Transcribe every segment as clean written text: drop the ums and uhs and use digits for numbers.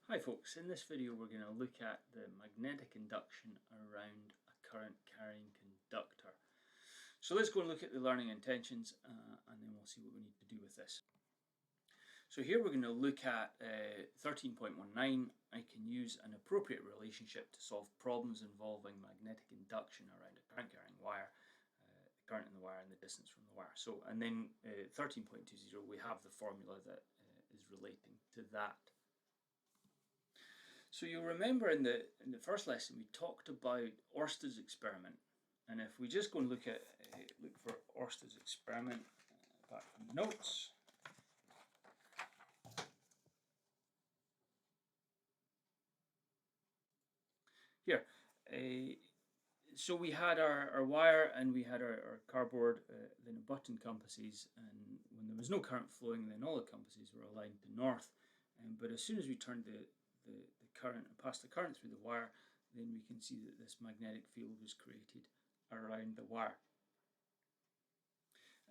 Hi folks, in this video we're going to look at the magnetic induction around a current carrying conductor. So let's go and look at the learning intentions and then we'll see what we need to do with this. So here we're going to look at 13.19. I can use an appropriate relationship to solve problems involving magnetic induction around a current carrying wire, the current in the wire and the distance from the wire. So, and then 13.20 we have the formula that is relating to that. So you'll remember in the first lesson we talked about Orsted's experiment, and if we just go and look for Orsted's experiment back from the notes. Here, so we had our wire and we had our cardboard, then a button compasses, and when there was no current flowing, then all the compasses were aligned to north. But as soon as we turned the current, passed the current through the wire, then we can see that this magnetic field was created around the wire.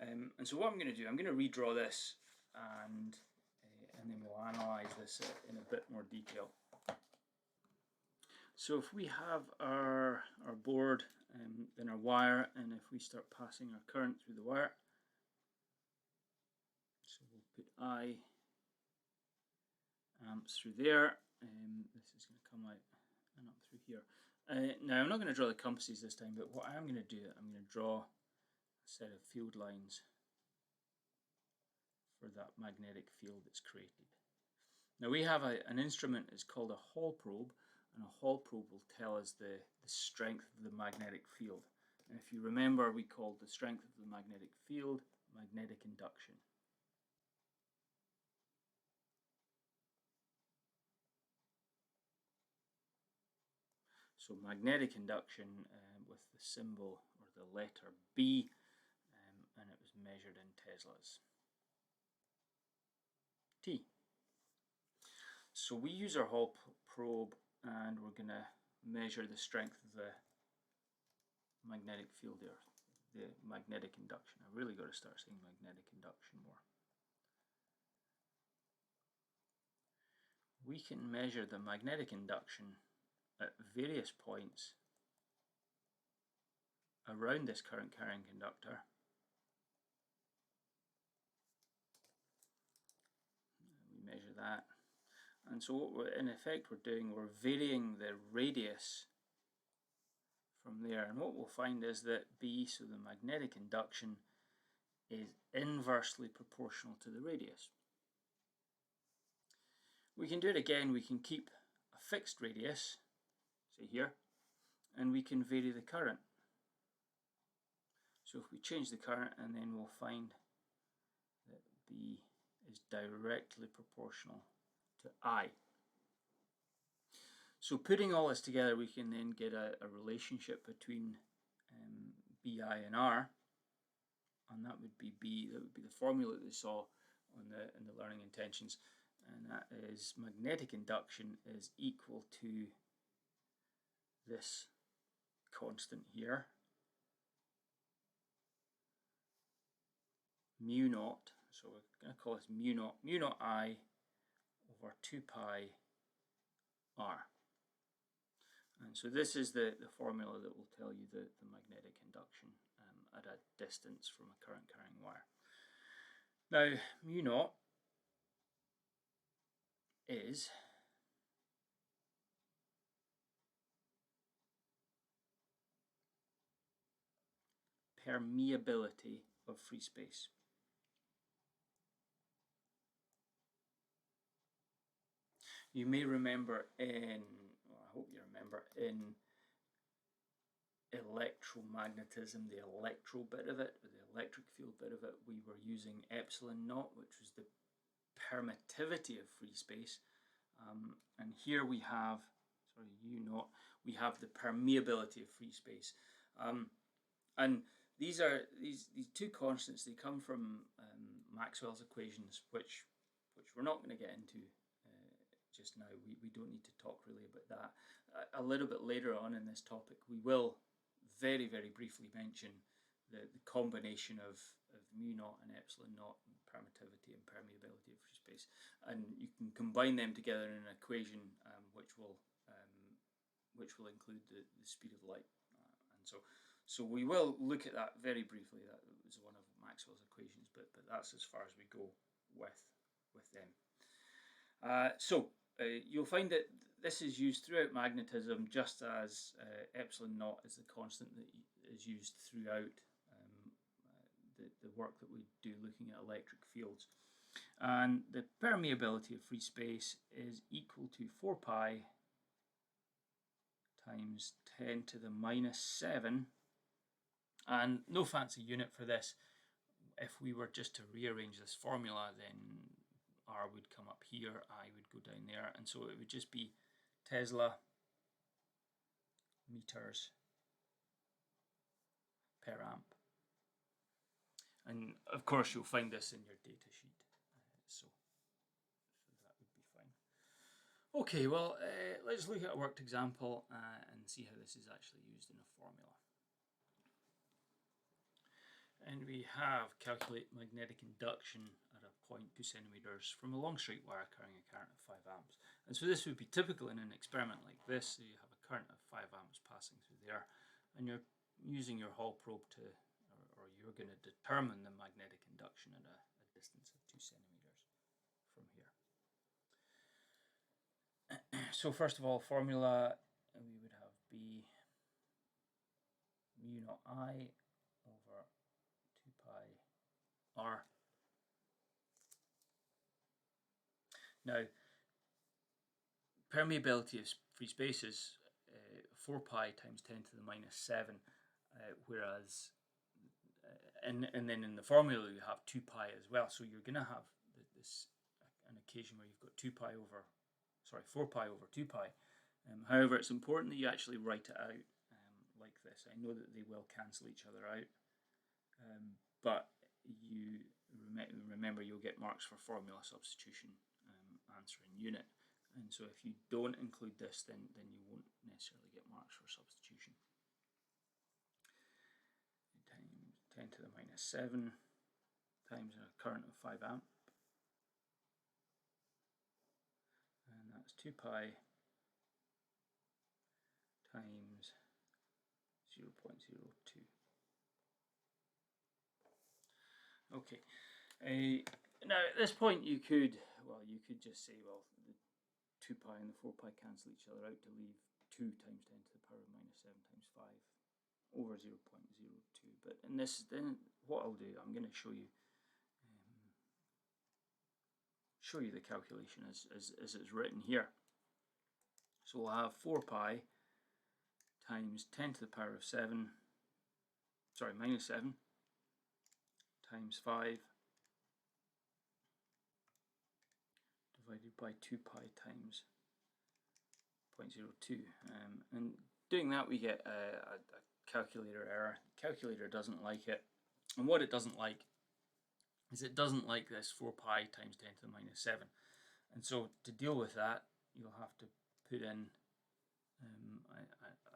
And so what I'm going to do, I'm going to redraw this and then we'll analyze this in a bit more detail. So if we have our board, then our wire, and if we start passing our current through the wire, so we'll put I amps through there. This is going to come out and up through here. Now I'm not going to draw the compasses this time, but what I'm going to do, I'm going to draw a set of field lines for that magnetic field that's created. Now we have an instrument, it's called a Hall probe, and a Hall probe will tell us the strength of the magnetic field. And if you remember, we called the strength of the magnetic field magnetic induction. So magnetic induction with the symbol or the letter B, and it was measured in Teslas. T. So we use our Hall probe and we're going to measure the strength of the magnetic field there, the magnetic induction. I've really got to start saying magnetic induction more. We can measure the magnetic induction at various points around this current carrying conductor. We measure that, and so what we're in effect doing, we're varying the radius from there, and what we'll find is that B, so the magnetic induction, is inversely proportional to the radius. We can do it again, we can keep a fixed radius, say here, and we can vary the current. So if we change the current, and then we'll find that B is directly proportional to I. So putting all this together, we can then get a relationship between Bi and R, and that would be B, that would be the formula that they saw in the learning intentions, and that is magnetic induction is equal to this constant here, mu naught, so we're going to call this mu naught I over 2 pi R. And so this is the formula that will tell you the magnetic induction at a distance from a current carrying wire. Now mu naught is permeability of free space. You may remember I hope you remember, in electromagnetism, the electro bit of it, or the electric field bit of it, we were using epsilon naught, which was the permittivity of free space. And here we have, sorry, U naught, we have the permeability of free space. And these two constants, they come from Maxwell's equations, which we're not going to get into just now. We don't need to talk really about that. A little bit later on in this topic, we will very, very briefly mention the combination of mu naught and epsilon naught, and permittivity and permeability of free space, and you can combine them together in an equation which will include the speed of light. And so we will look at that very briefly. That was one of Maxwell's equations, but that's as far as we go with them. You'll find that this is used throughout magnetism, just as epsilon naught is the constant that is used throughout the work that we do looking at electric fields. And the permeability of free space is equal to 4 pi times 10 to the minus 7. And no fancy unit for this. If we were just to rearrange this formula, then R would come up here, I would go down there, and so it would just be Tesla meters per amp. And of course you'll find this in your data sheet, so that would be fine. Okay, well, let's look at a worked example and see how this is actually used in a formula. And we have calculate magnetic induction at a 0.2 centimeters from a long straight wire carrying a current of 5 amps. And so this would be typical in an experiment like this. So you have a current of 5 amps passing through there, and you're using your Hall probe to, or you're going to determine the magnetic induction at a distance of 2 centimeters from here. So first of all, formula, we would have B mu naught I over 2 pi R. Now, permeability of free space is 4 pi times 10 to the minus 7, whereas, and then in the formula you have 2 pi as well, so you're going to have an occasion where you've got 4 pi over 2 pi. However, it's important that you actually write it out like this. I know that they will cancel each other out, but you remember you'll get marks for formula substitution, answer in unit, and so if you don't include this, then you won't necessarily get marks for substitution. Times 10 to the minus 7 times a current of 5 amp, and that's 2 pi times 0.02. Okay, now at this point you could just say, well, the 2 pi and the 4 pi cancel each other out to leave 2 times 10 to the power of minus 7 times 5 over 0.02. But in this, then what I'll do, I'm going to show you the calculation as it's written here. So we'll have 4 pi times 10 to the power of minus 7 times 5 divided by 2 pi times 0.02. And doing that, we get a calculator error. The calculator doesn't like it. And what it doesn't like is it doesn't like this 4 pi times 10 to the minus 7. And so to deal with that, you'll have to put in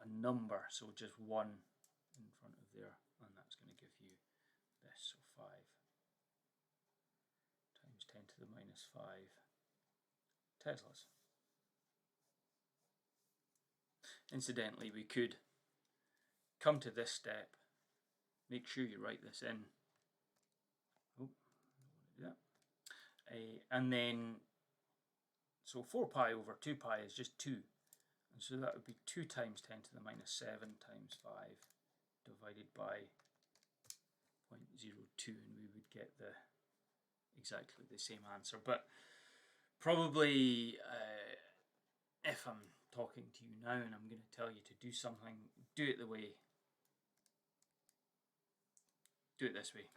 a number, so just 1 in front of there, and that's going to give you this, so 5 times 10 to the minus 5 Teslas. Incidentally, we could come to this step, make sure you write this in, and then, so 4 pi over 2 pi is just 2, and so that would be 2 times 10 to the minus 7 times 5 divided by 0.02, and we would get exactly the same answer. But probably if I'm talking to you now and I'm going to tell you to do something, do it this way,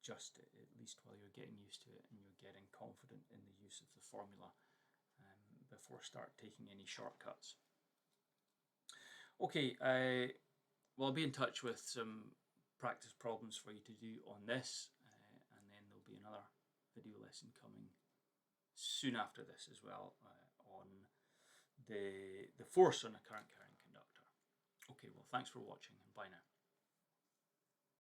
just at least while you're getting used to it and you're getting confident in the use of the formula before start taking any shortcuts. Okay, well, I'll be in touch with some practice problems for you to do on this, and then there'll be another video lesson coming soon after this as well on the force on a current carrying conductor. Okay, well, thanks for watching, and bye now.